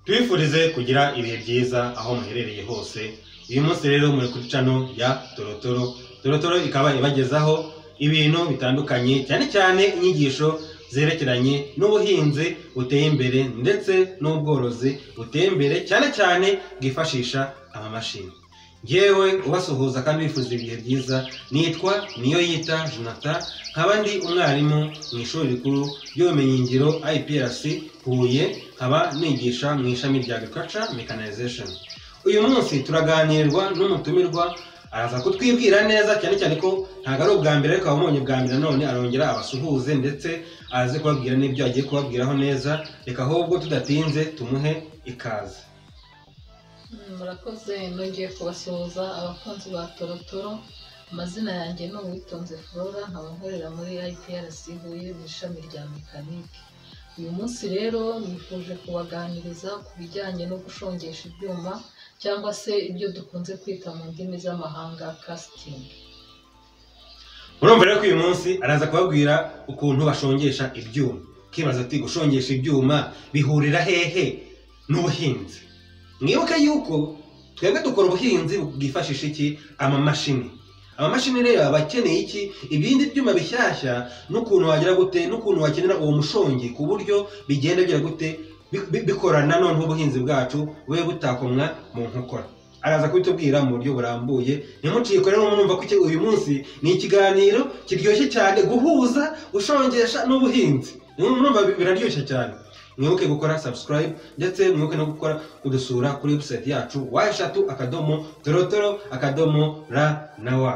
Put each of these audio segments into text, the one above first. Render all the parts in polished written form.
Twifurize kugira ibihe byiza aho muherereye hose. Uyu munsi rero muri kuri channel ya Torotoro. Torotoro ikaba ibagezaho ibintu bitandukanye, cyane cyane inyigisho zerekeranye n'ubuhinzi buteye imbere ndetse n'ubworozi buteye imbere, cyane cyane bwifashisha amamashini. Ngewe ubasuhuza kandi wifuza ibihe byiza, nitwa Niyoyita Jonathan, nkaba ndi umwarimu mu ishuri rikuru ry'ubumenyingiro IPRC Huye, nkaba nigisha mu ishami rya Agriculture Mechanization. Uyu munsi turaganirwa n'umutumirwa, araza kutwibwira neza, cyane cyane ko ntago ari ubwa mbere ariko abamubonye bwa mbere none arongera abasuhuze ndetse aze kubabwira n'ibyo agiye kubabwiraho neza. Reka ahubwo tudatinze tumuhe ikaze. Murakoze, nongeye kubasuhuza abakunzi ba Torotoro. Amazina yanjye ni Uwitonze Flora, nkaba nkorera muri IPRC Huye mu ishami rya mekanike. Uyu munsi rero nifuje kubaganiriza ku bijyanye no gushongesha ibyuma cyangwa se ibyo dukunze kwita mu ndimi z'amahanga casting. Urumva rero ko uyu munsi araza kubabwira ukuntu bashongesha ibyuma. Kibaza ati gushongesha ibyuma bihurira hehe n'ubuhinzi? Mwibuke yuko twebwe dukora ubuhinzi bwifashisha iki? Amamashini. Amamashini rero abakeneye iki? Ibindi byuma bishyashya, n'ukuntu wagira gute, n'ukuntu wakenera uwo mushongi ku buryo bigenda bigira gute bikorana none ubuhinzi bwacu bube butakomwa mu nkokora. Araza kubitubwira mu buryo burambuye. Ntimucike rero mwumva ko uyu munsi ni ikiganiro kiryoshye cyane, guhuza ushongesha n'ubuhinzi. Mwumva biraryoshye cyane. Mwibuke gukora subscribe ndetse mwibuke no gukora kudusura kuri website yacu wa3torotoro.ra.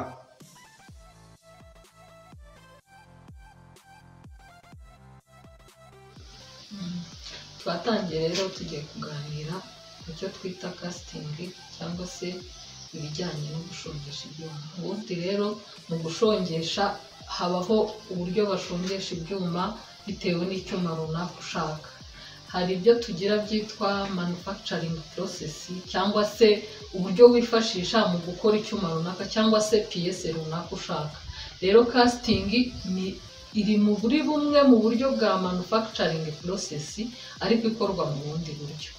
Twatangiye rero tugiye kuganira ku cyo twita casting cyangwa se ibijyanye no gushongesha ibyuma. Ubundi rero mu gushongesha habaho uburyo bashongesha ibyuma bitewe n'icyuma runaka ushaka. Hari ibyo tugira byitwa manufacturing process cyangwa se uburyo wifashisha mu gukora icyuma runaka cyangwa se pièce runaka ushaka. Rero casting iri mu buri bumwe mu buryo bwa manufacturing process ariko ikorwa mu bundi buryo.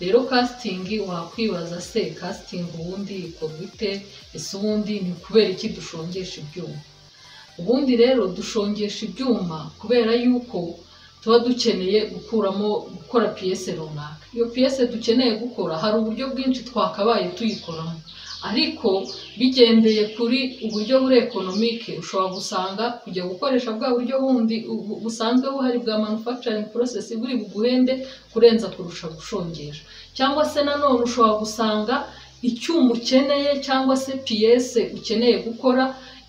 Rero casting wakwibaza se casting ubundi ikorwa ite? Ese ubundi ni kubera iki dushongesha ibyuma? Ubundi rero dushongesha ibyuma kubera yuko tuba dukeneye gukora pièce runaka. Iyo pièce dukeneye gukora hari uburyo bwinshi twakabaye tuyikoramo, ariko bigendeye kuri uburyo buri economique ushobora gusanga kujya gukoresha bwa buryo bundi busanzwe buhari bwa manufacturing process buri buguhende kurenza kurusha gushongesha. Cyangwa se nanone ushobora gusanga icyuma ukeneye cyangwa se pièce ukeneye gukora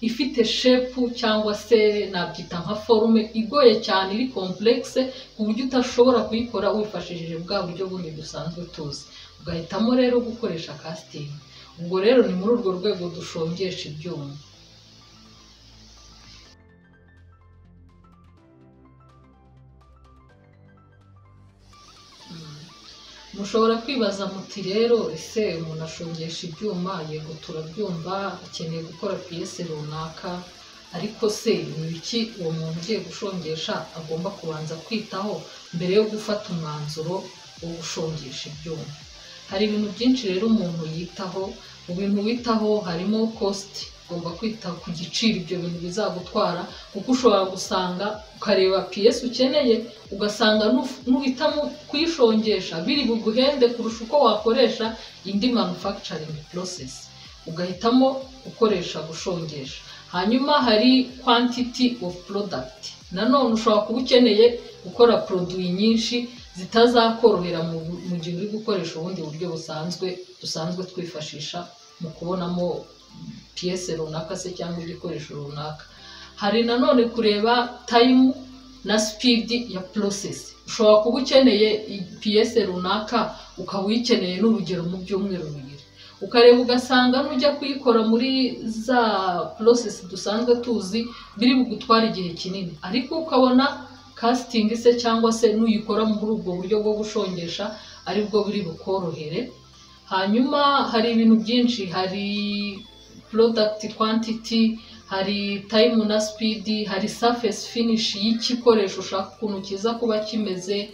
ifite shape cyangwa se nabyita nka forme igoye cyane, iri complexe ku buryo utashobora kuyikora wifashishije bwa buryo bundi dusanzwe tuzi. Ugahitamo rero gukoresha casting. Ubwo rero ni muri urwo rwego dushongesha ibyuma. Mushobora kwibaza muti rero ese umuntu ashongesha ibyuma? Yego turabyumva, akeneye gukora pièce runaka, ariko se ni iki uwo muntu ugiye gushongesha agomba kubanza kwitaho mbere yo gufata umwanzuro wo gushongesha ibyuma? Hari ibintu byinshi rero umuntu yitaho. Mu bintu witaho harimo cost. Ugomba kwita ku giciro ibyo bintu bizagutwara, kuko ushobora gusanga ukareba pièce ukeneye ugasanga nuhitamo kuyishongesha biri buguhende kurusha uko wakoresha indi manufacturing process, ugahitamo gukoresha gushongesha. Hanyuma hari quantity of product. Nanone ushobora kuba ukeneye gukora produit nyinshi zitazakorohera mu gihe uri gukoresha ubundi buryo dusanzwe twifashisha mu kubonamo pièce runaka se cyangwa igikoresho runaka. Hari nanone kureba time na speed ya process. Ushobora kuba ukeneye pièce runaka ukaba uyikeneye n'urugero mu byumweru bibiri, ukareba ugasanga nujya kuyikora muri za process dusanzwe tuzi biri bugutwara igihe kinini, ariko ukabona casting se cyangwa se nuyikora muri ubwo buryo bwo gushongesha aribwo biri bukorohere. Hanyuma hari ibintu byinshi, hari product quantity, hari time na speed, hari surface finish y'igikoresho ushaka ukuntu kiza kuba kimeze,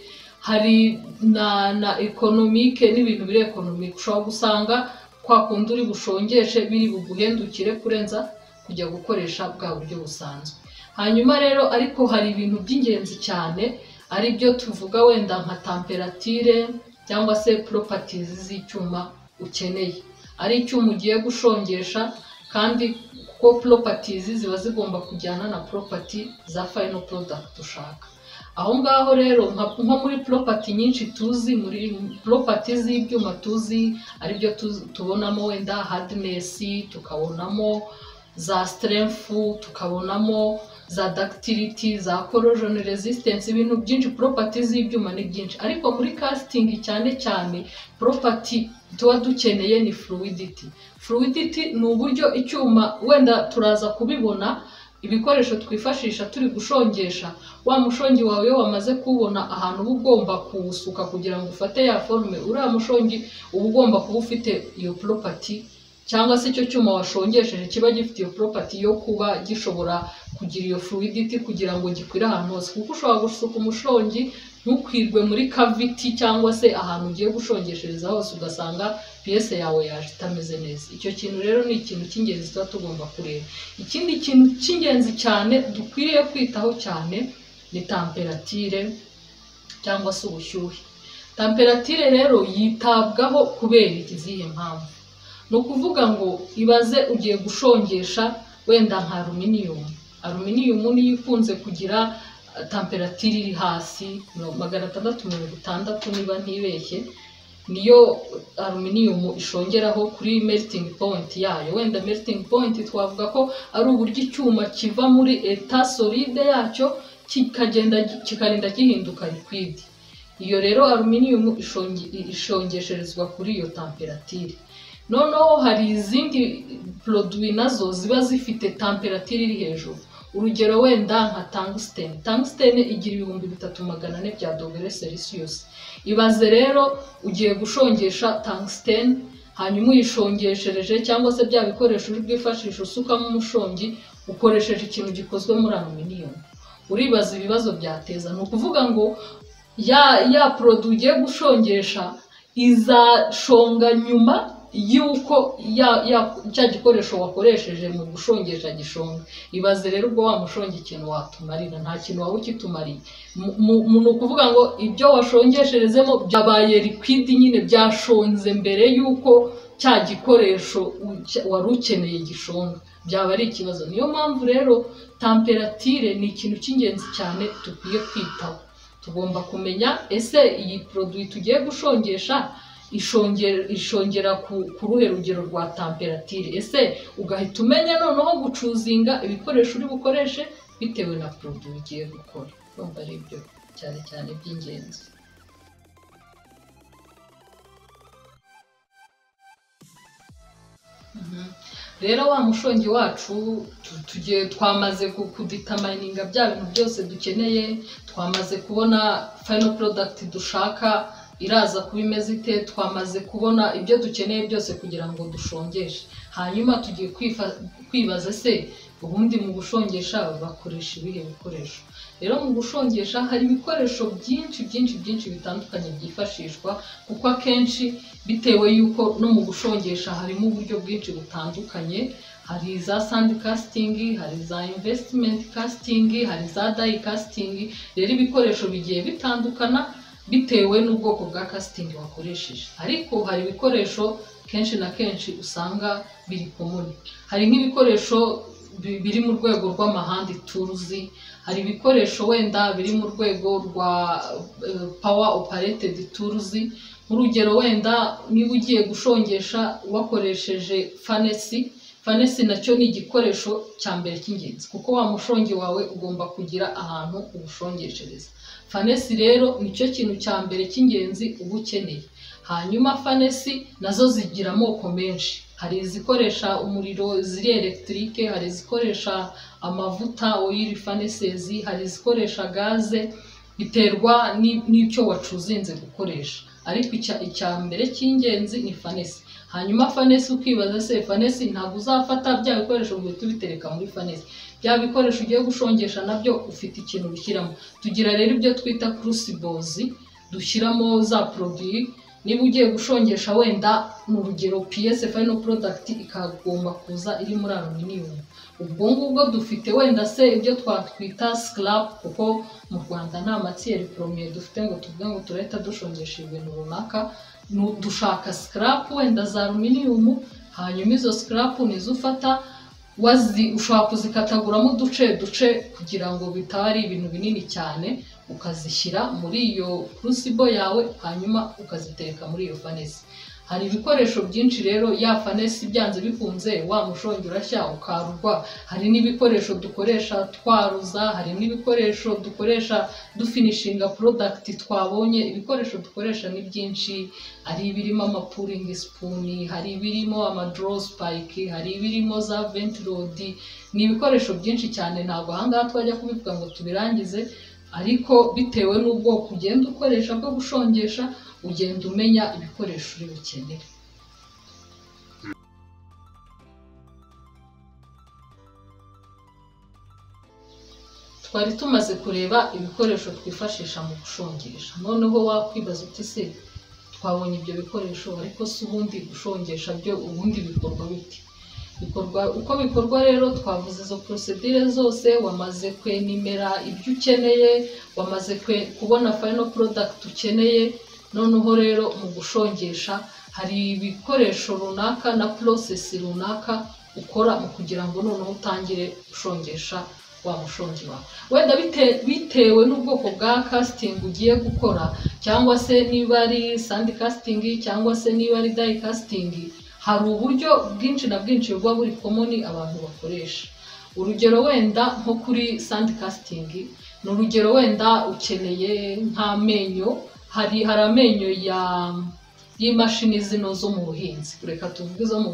hari na economique n'ibintu biri economique. Ushobora gusanga kwa kundi uri bushongeshe biri buguhendukire kurenza kujya gukoresha bwa buryo busanzwe. Hanyuma rero ariko hari ibintu by'ingenzi cyane ari byo tuvuga wenda nka temperature cyangwa se properties z'icyuma ukeneye. Ari icyuma ugiye gushongesha kandi ko properties ziba zigomba kujyana na property za final product ushaka. Aho ngaho rero nko muri property nyinshi tuzi, muri properties z'ibyuma tuzi ari byo tubonamo wenda hardness, tukabonamo za strength, tukabonamo za ductility, za corrosion resistance, ibintu byinshi. Properties z'ibyuma ni byinshi, ariko muri casting cyane cyane property tuba dukeneye ni fluidity. Fluidity ni uburyo icyuma, wenda turaza kubibona ibikoresho twifashisha turi gushongesha, wa mushongi wawe iyo wamaze kubona ahantu uba ugomba kuwusuka kugira ngo ufate ya forme, uriya mushongi uba ugomba kuba ufite iyo property, cyangwa se icyo cyuma washongesheje kiba gifite iyo property yo kuba gishobora kugira iyo fluidity kugira ngo gikwire ahantu hose. Kuko ushobora gusuka umushongi ntukwirwe muri cavity cyangwa se ahantu ugiye gushongeshereza hose ugasanga pièce yawe yaje itameze neza. Icyo kintu rero ni ikintu cy'ingenzi tuba tugomba kureba. Ikindi kintu cy'ingenzi cyane dukwiriye kwitaho cyane ni temperature cyangwa se ubushyuhe. Temperature rero yitabwaho kubera izihe mpamvu. Ni ukuvuga ngo ibaze ugiye gushongesha wenda nka aluminium. Aluminium niyo ikunze kugira temperature iri hasi 660 niba ntibeshye, niyo aluminium ishongeraho kuri melting point yayo. Wenda melting point twavuga ko ari uburyo icyuma kiva muri etat solide yacyo kikarinda gihinduka liquid. Iyo rero aluminium ishongesherezwa kuri iyo temperature. Noneho hari izindi produit nazo ziba zifite temperature iri hejuru. Urugero wenda nka tungsten. Tungsten igira 3400 bya dogere Celsius. Ibaze rero ugiye gushongesha tungsten, hanyuma uyishongeshereje cyangwa se bya bikoresho uri bwifashisha usukamo umushongi ukoresheje ikintu gikozwe muri aluminium. Uribaza ibibazo byateza. Ni ukuvuga ngo ya produit ugiye gushongesha izashonga nyuma yuko cya gikoresho wakoresheje mu gushongesha gishonga. Ibaze rero ubwo wa mushongi ikintu watumarira, nta kintu waba ukitumariye. Ni ukuvuga ngo ibyo washongesherezemo byabaye liquid nyine, byashonze mbere yuko cya gikoresho wari ukeneye gishonga. Byaba ari ikibazo. Niyo mpamvu rero temperature ni ikintu cy'ingenzi cyane tukwiye kwitaho. Tugomba kumenya ese iyi produit tugiye gushongesha ishongera ku ruhe rugero rwa temperature. Ese ugahita umenya noneho gucuzinga ibikoresho uri bukoreshe bitewe na produit ugiye gukora. Urumva ari ibyo cyane cyane by'ingenzi. Rero wa mushongi wacu twamaze kudetamininga bya bintu byose dukeneye, twamaze kubona final product dushaka iraza kuba imeze ite, twamaze kubona ibyo dukeneye byose kugira ngo dushongeshe. Hanyuma tugiye kwibaza se ubundi mu gushongesha bakoresha ibihe bikoresho. Rero mu gushongesha hari ibikoresho byinshi bitandukanye byifashishwa, kuko akenshi bitewe yuko no mu gushongesha harimo uburyo bwinshi butandukanye. Hari za sand casting, hari za investment casting, hari za die casting. Rero ibikoresho bigiye bitandukana bitewe n'ubwoko bwa casting wakoresheje. Ariko hari ibikoresho kenshi na kenshi usanga biri common. Hari nk'ibikoresho biri mu rwego rw'amahandi tools, hari ibikoresho wenda biri mu rwego rwa power operated tools. Nk'urugero wenda niba ugiye gushongesha wakoresheje furnace nacyo ni igikoresho cya mbere cy'ingenzi, kuko wa mushongi wawe ugomba kugira ahantu ubushongeshereza. Furnace rero nicyo kintu cya mbere cy'ingenzi uba ukeneye. Hanyuma furnace nazo zigira amoko menshi. Hari izikoresha umuriro ziri electrique, hari izikoresha amavuta oil furnaces, hari izikoresha gaze. Biterwa n'icyo wacuzinze gukoresha. Ariko icya mbere cy'ingenzi ni furnace. Hanyuma furnace ukibaza se furnace ntabwo uzafata bya bikoresho ngo tubitereka muri furnace. Bya bikoresho ugiye gushongesha nabyo ufite ikintu bishyiramo. Tugira rero ibyo twita crucibles. dushyiramo za produit. Niba ugiye gushongesha wenda mu rugero PS final product ikagomba kuza iri muri aluminium, ubwo ngubwo dufite wenda se ibyo twatwita scrap, kuko mu Rwanda nta matière première dufite ngo tuvuge ngo turahita dushongesha ibintu runaka. Dushaka scrap wenda za aluminium, hanyuma izo scrap nizo ufata ushobora kuzikataguramo duce kugira ngo bitari ibintu binini cyane, ukazishyira muri iyo crucible yawe, hanyuma ukaziteka muri iyo furnace. Hari ibikoresho byinshi rero, ya furnace byanze bikunze wa mushongi urashya ukarurwa. Hari n'ibikoresho dukoresha twaruza, hari n'ibikoresho dukoresha dufinishinga product twabonye. Ibikoresho dukoresha ni byinshi, hari ibirimo ama pouring spoon, hari ibirimo ama draw spike, hari ibirimo za vent rod. Ni ibikoresho byinshi cyane, ntabwo ahangaha twajya kubivuga ngo tubirangize, ariko bitewe n'ubwoko ugenda ukoresha bwo gushongesha, ugenda umenya ibikoresho uri bukenere. Twari tumaze kureba ibikoresho twifashisha mu gushongesha, noneho wakwibaza uti se twabonye ibyo bikoresho, ariko se ubundi gushongesha byo ubundi bikorwa bite? Uko bikorwa rero, twavuze izo procedure zose, wamaze kwenimera ibyo ukeneye, wamaze kubona final product ukeneye. Noneho rero mu gushongesha hari ibikoresho runaka na process runaka ukora mu kugira ngo noneho utangire gushongesha wa mushongi wawe. Wenda bitewe n'ubwoko bwa casting ugiye gukora, cyangwa se niba ari sand casting cyangwa se niba ari die casting, hari uburyo bwinshi na bwinshi buba buri common abantu bakoresha. Urugero wenda nko kuri sand casting, ni urugero wenda ukeneye nk'amenyo, hari amenyo y'imashini zino zo mu buhinzi. Reka tuvuge zo mu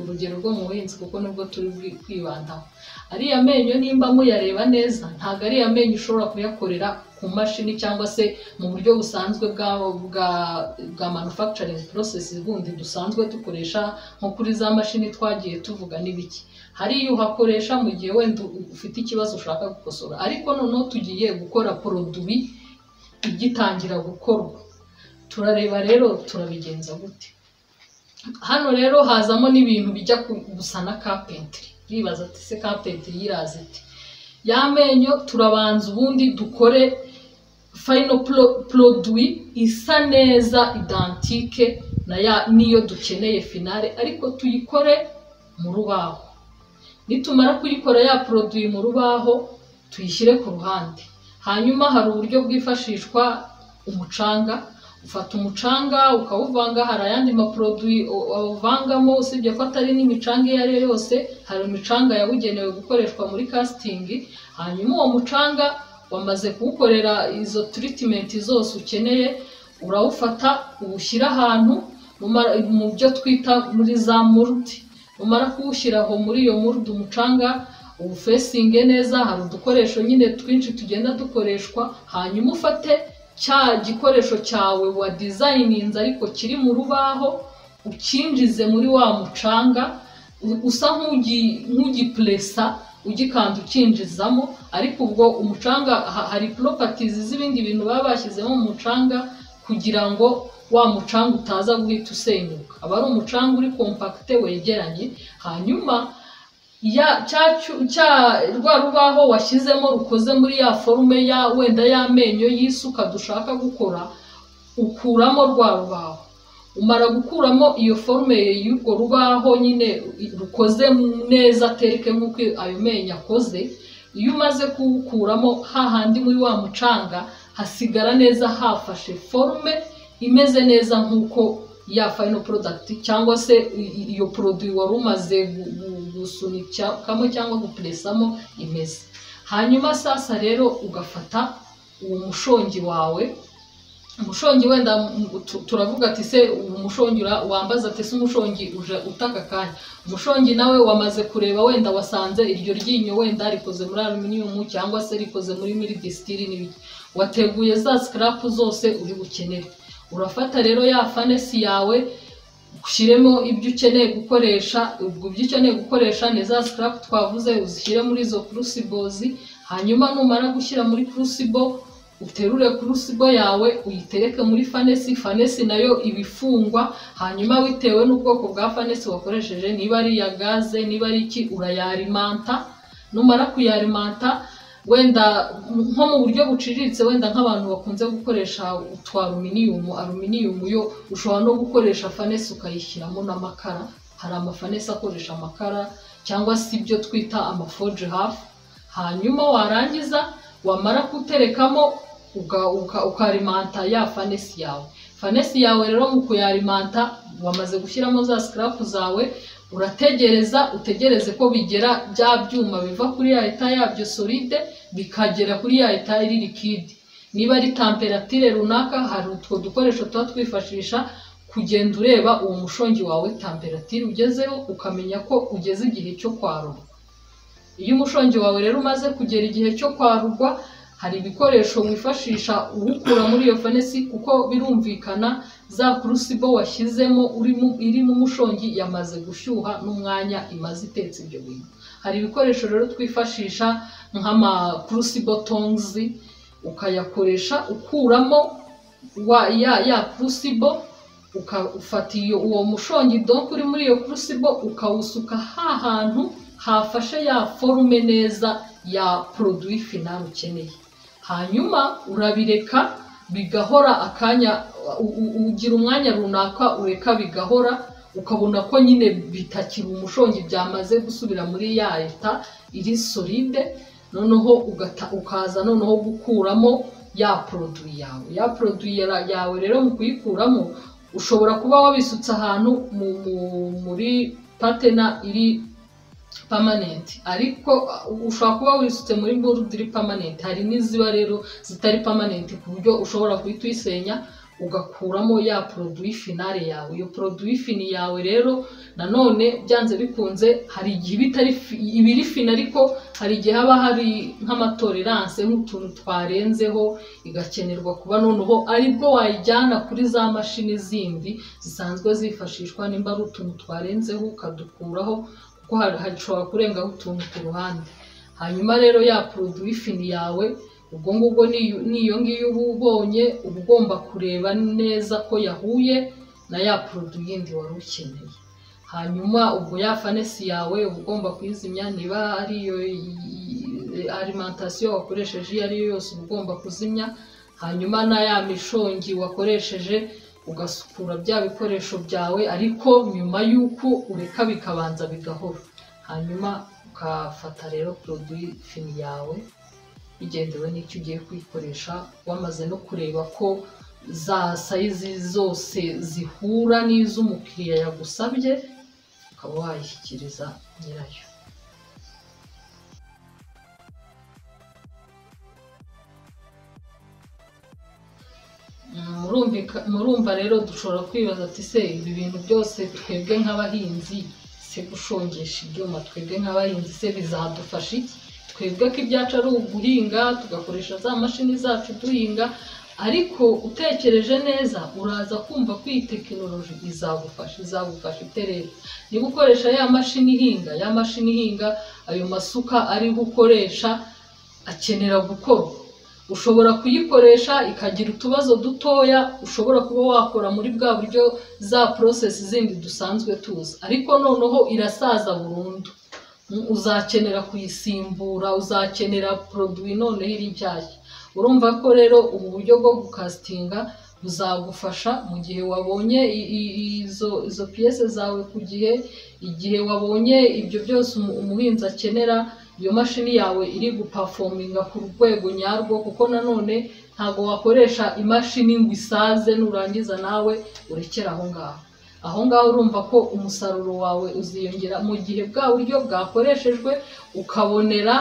urugero rwo mu buhinzi kuko nibwo turi kwibandaho. Ariya menyo nimba muyareba neza, ntabwo ari amenyo ushobora kuyakorera ku mashini cyangwa se mu buryo busanzwe bwa manufacturing process bundi dusanzwe dukoresha nko kuri za mashini twagiye tuvuga n'ibiki. Hariya uhakoresha mu gihe wenda ufite ikibazo ushaka gukosora, ariko noneho tugiye gukora produit igitangira gukorwa, turareba rero turabigenza gute. Hano rero hazamo n'ibintu bijya gusa na carpentry. Bibaza ati se carpentry yiraza iti? Yamenyo turabanza ubundi dukore final produit isa neza identique niyo dukeneye finale, ariko tuyikore mu rubaho. Nitumara kuyikora ya produit mu rubaho, tuyishyire ku ruhande. Hanyuma hari uburyo bwifashishwa umucanga. Ufata umucanga ukawuvanga, hari ayandi maproduit uvangamo, usibye ko atari n'imicanga iyo ari yo yose, hari imicanga yabugenewe gukoreshwa muri casting. Hanyuma uwo mucanga wamaze kuwukorera izo treatment zose ukeneye, urawufata uwushyira ahantu mu byo twita muri za mold. Umara kuwushyiraho muri iyo mold umucanga uwufesinge neza, hari udukoresho nyine twinshi tugenda dukoreshwa. Hanyuma ufate cya gikoresho cyawe wa designinze ariko kiri mu rubaho, ukinjize muri wa mucanga, usa nk'ugipressa ugikanda ukinjizamo. Ariko ubwo umucanga hari properties z'ibindi bintu baba bashyizemo mu mucanga kugira ngo wa mucanga utaza guhita usenyuka. Aba ari umucanga uri compact wegeranye. Hanyuma rwa rubaho washyizemo rukoze muri ya forume wenda y'amenyo y'isuka dushaka gukora, ukuramo rwa rubaho. Umara gukuramo iyo forume y'urwo rubaho nyine rukoze neza tereke nk'uko ayo menyo akoze, iyo umaze kuwukuramo hahandi muri wa mucanga hasigara neza hafashe forume imeze neza nk'uko ya final product cyangwa se iyo produit wari umaze gusunikamo cyangwa gupressamo imeze. Hanyuma sasa rero ugafata uwo mushongi wawe. Umushongi wenda turavuga ati se umushongi wambaza ati se umushongi uje utaka kanya. Umushongi nawe wamaze kureba, wenda wasanze iryo ryinyo wenda rikoze muri aluminium cyangwa se rikoze muri miridistiri n'ibiki, wateguye za scrap zose uri bukenere. Urafata rero ya furnace yawe ushyiremo ibyo ukeneye gukoresha. Ubwo ibyo ukeneye gukoresha ni za scrap twavuze, uzishyire muri izo crucibles. Hanyuma numara gushyira muri crucible uterure crucible yawe uyitereke muri fanesi nayo ibifungwa, hanyuma bitewe n'ubwoko bwa fanesi wakoresheje, niba ari ya gaze niba ari iki, urayarimanta. Numara kuyarimanta, wenda nko mu buryo buciriritse, wenda nk'abantu bakunze gukoresha utwa aluminium yo ushobora no gukoresha fanesi ukayishyiramo n'amakara. Hari amafanesi akoresha amakara cyangwa se ibyo twita amaforge half. Hanyuma warangiza wamara kuterekamo ukarimanta ya fanesi yawe rero mu kuyarimanta wamaze gushyiramo za scrap zawe, utegereze ko bigera bya byuma biva kuri ya eta yabyo solide bikagera kuri ya eta iri liquide. Niba ari temperature runaka, hari utwo dukoresho tuba twifashisha kugenda ureba uwo mushongi wawe temperature ugezeho, ukamenya ko ugeze igihe cyo kwarurwa. Iyo umushongi wawe rero umaze kugera igihe cyo kwarurwa, hari ibikoresho wifashisha uwukura muri iyo fanesi, kuko birumvikana za crucible washyizemo iri mu mushongi yamaze gushyuha n'umwanya imaze itetse ibyo bintu. Hari ibikoresho rero twifashisha nk'ama crucible tongs, ukayakoresha ukuramo ya crucible, ufata uwo mushongi donc uri muri iyo crucible ukawusuka hantu hafashe ya forme neza ya produit final ukeneye. Hanyuma urabireka bigahora akanya, ugira umwanya runaka ureka bigahora, ukabona ko nyine bitakiri umushongi, byamaze gusubira muri ya eta iri solide. Noneho ukaza noneho gukuramo ya produit yawe. Ya produit yawe rero mu kuyikuramo, ushobora kuba wabisutse ahantu muri patena iri permanent, ariko ushobora kuba wisutse muri mold permanent. Hari n'iziba rero zitari permanent ku buryo ushobora guhita uyisenya ugakuramo ya produit finale yawe. Iyo produit fini yawe rero nanone byanze bikunze, hari igihe ibiri fini, ariko hari igihe haba hari nk'amatolerance, nk'utuntu twarenzeho, igakenerwa kuba noneho aribwo wayijyana kuri za mashini zindi zisanzwe zifashishwa. Nimba ari utuntu twarenzeho ukadukuraho, kuko hashobora kurengaho utuntu ku ruhande. Hanyuma rero ya produit fini yawe, ubwo ngubwo niyo ngiyo uba ubonye, uba ugomba kureba neza ko yahuye na ya produit yindi wari ukeneye. Hanyuma ubwo ya fanesi yawe uba ugomba kuyizimya. Niba ari iyo alimentation wakoresheje iyo ari yo yose uba ugomba kuzimya. Hanyuma na ya mishongi wakoresheje ugasukura bya bikoresho byawe, ariko nyuma y'uko ureka bikabanza bigahora. Hanyuma ukafata rero produit fini yawe bigendewe n'icyo ugiye kuyikoresha, wamaze no kureba ko za size zose zihura n'iz'umukiriya yagusabye, ukaba wayishyikiriza nyirayo. Murumva rero dushobora kwibaza ati se ibi bintu byose twebwe nk'abahinzi, se gushongesha ibyuma twebwe nk'abahinzi se bizadufasha iki? Twebwe ko ibyacu ari uguhinga tugakoresha za mashini zacu duhinga, ariko utekereje neza uraza kumva ko iyi tekinoloji izagufasha iterera. Niba ukoresha ya mashini ihinga, ayo masuka ari gukoresha akenera gukorwa. Ushobora kuyikoresha ikagira utubazo dutoya, ushobora kuba wakora muri bwa buryo za process zindi dusanzwe tuzi, ariko noneho irasaza burundu. Uzakenera kuyisimbura, uzakenera produit noneho iri nshyashya. Urumva ko rero ubu buryo bwo gukasitinga buzagufasha mu gihe wabonye izo pièces zawe ku gihe, igihe wabonye ibyo byose umuhinzi akenera, iyo mashini yawe iri guperforminga ku rwego nyarwo. Kuko nanone ntago wakoresha imashini ngo isaze nurangiza nawe urekera aho ngaho. Urumva ko umusaruro wawe uziyongera mu gihe bwa buryo bwakoreshejwe, ukabonera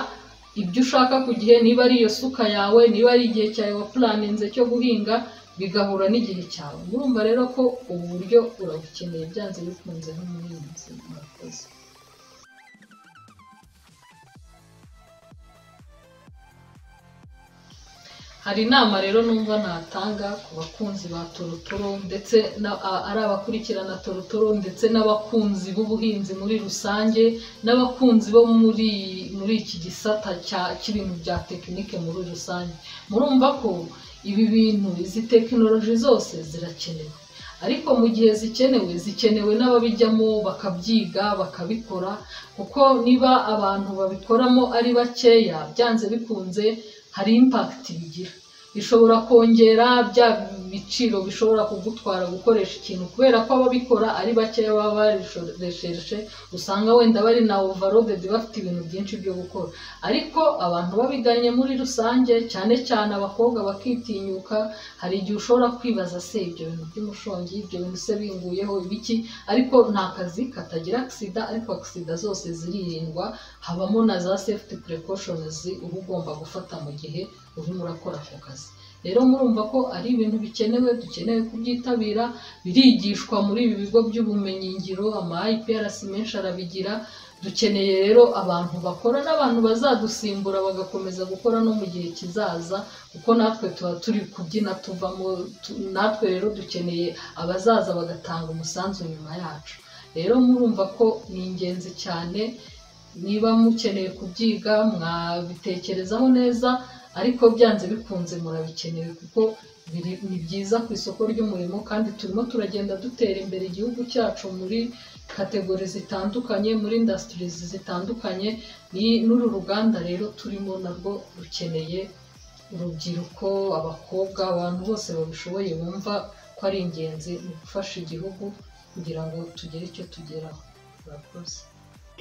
ibyo ushaka ku gihe. Niba ari iyo suka yawe, niba ari igihe cyawe waplaninze cyo guhinga, bigahura n'igihe cyawe. Murumva rero ko ubu buryo urabukeneye byanze bikunze nk'umuhinzi. Murakoze. hari inama rero numva natanga ku bakunzi ba torotoro ndetse ari abakurikirana torotoro ndetse n'abakunzi b'ubuhinzi muri rusange n'abakunzi bo muri iki gisata cy'ibintu bya tekinike muri rusange. Murumva ko ibi bintu izi tekinoloji zose zirakenewe, ariko mu gihe zikenewe n'ababijyamo bakabyiga bakabikora, kuko niba abantu babikoramo ari bakeya byanze bikunze hari impact bigira, bishobora kongera bya biciro bishobora kugutwara gukoresha ikintu, kubera ko ababikora ari bakeya baba barishoresheje, usanga wenda bari na overloaded bafite ibintu byinshi byo gukora. Ariko abantu babiganye muri rusange, cyane cyane abakobwa bakitinyuka, hari igihe ushobora kwibaza se ibyo bintu by'umushongi, ibyo bintu se binguyeho ibiki, ariko nta kazi katagira accident, ariko accident zose zirindwa, habamo na za safety precautions uba ugomba gufata mu gihe urimo urakora ako kazi. Rero murumva ko ari ibintu dukeneye kubyitabira, birigishwa muri ibi bigo by'ubumenyingiro, ama IPRC menshi arabigira. Dukeneye rero abantu bakora n'abantu bazadusimbura bagakomeza gukora no mu gihe kizaza, kuko natwe tuba turi kubyina tuvamo, natwe rero dukeneye abazaza bagatanga umusanzu nyuma yacu. Rero murumva ko ni ingenzi cyane, niba mukeneye kubyiga mwabitekerezaho neza, ariko byanze bikunze murabikeneye kuko ni byiza ku isoko ry'umurimo, kandi turimo turagenda dutera imbere igihugu cyacu muri kategori zitandukanye, muri industries zitandukanye. N'uru ruganda rero turimo narwo rukeneye urubyiruko, abakobwa, abantu bose babishoboye bumva ko ari ingenzi mu gufasha igihugu kugira ngo tugere icyo tugeraho. Murakoze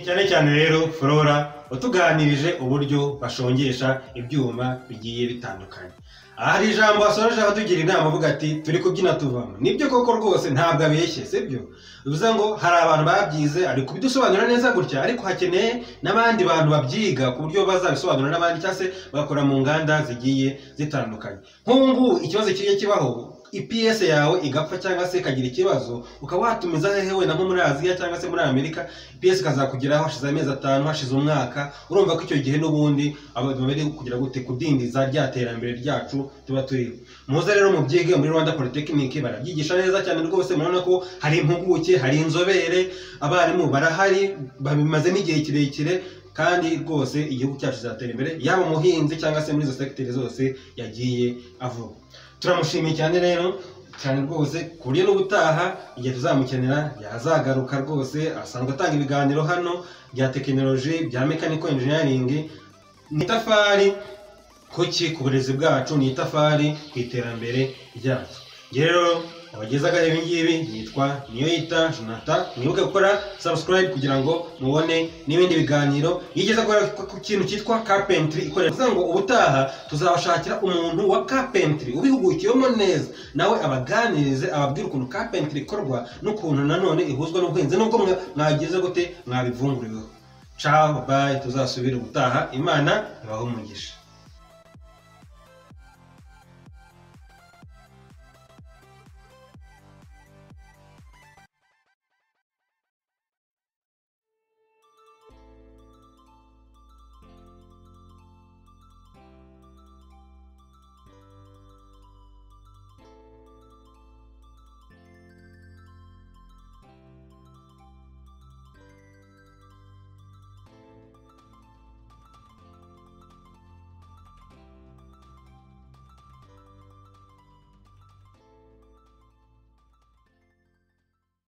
cyane cyane rero Flora utuganirije uburyo bashongesha ibyuma bigiye bitandukanye. Hari ijambo asoreje abatugira inama avuga ati turi kubyina tuvamo. Nibyo koko rwose ntabwo abeshye, sibyo? Bivuze ngo hari abantu babyize ari kubidusobanura neza gutya, ariko hakeneye n'abandi bantu babyiga ku buryo bazabisobanura n'abandi, cyangwa se bagakora mu nganda zigiye zitandukanye. Nk'ubu ikibazo kigiye kibaho, IPS yawe igapfa cyangwa se ikagira ikibazo, ukaba watumiza hehe wenda nko muri Aziya cyangwa se muri Amerika, IPS ikazakugeraho hashize amezi 5, hashize umwaka. Urumva ko icyo gihe n'ubundi abantu bari kugira gute kudindiza rya terambere ryacu tuba turi. Muze rero mubyige muri Rwanda Polytechnic, barabyigisha neza cyane rwose. Murabona ko hari impuguke, hari inzobere, abarimu barahari, babimaze n'igihe kirekire, kandi rwose igihugu cyacu zatera imbere, yaba umuhinzi cyangwa se muri izo secteur zose yagiye avuga. Turamushimiye cyane rero cyane rwose, ku buryo n'ubutaha igihe tuzamukenera yazagaruka rwose. Asanzwe atanga ibiganiro hano bya tekinoloji, bya mechanical engineering. Ni itafari ku burezi bwacu, ni itafari ku iterambere ryacu. Rero abagezaga ibi ngibi nitwa Niyoyita Jonathan. Mwibuke gukora subscribe kugira ngo mubone n'ibindi biganiro. Yigeze ku kintu cyitwa carpentry ikorera ngo ubutaha tuzabashakira umuntu wa carpentry ubihugukiyemo neza, nawe abaganirize, ababwira ukuntu carpentry ikorwa n'ukuntu nanone ihuzwa n'ubuhinzi, nubwo mwagize gute mwabivunguriweho. Ciao, bye, tuzasubira ubutaha. Imana ibahe umugisha.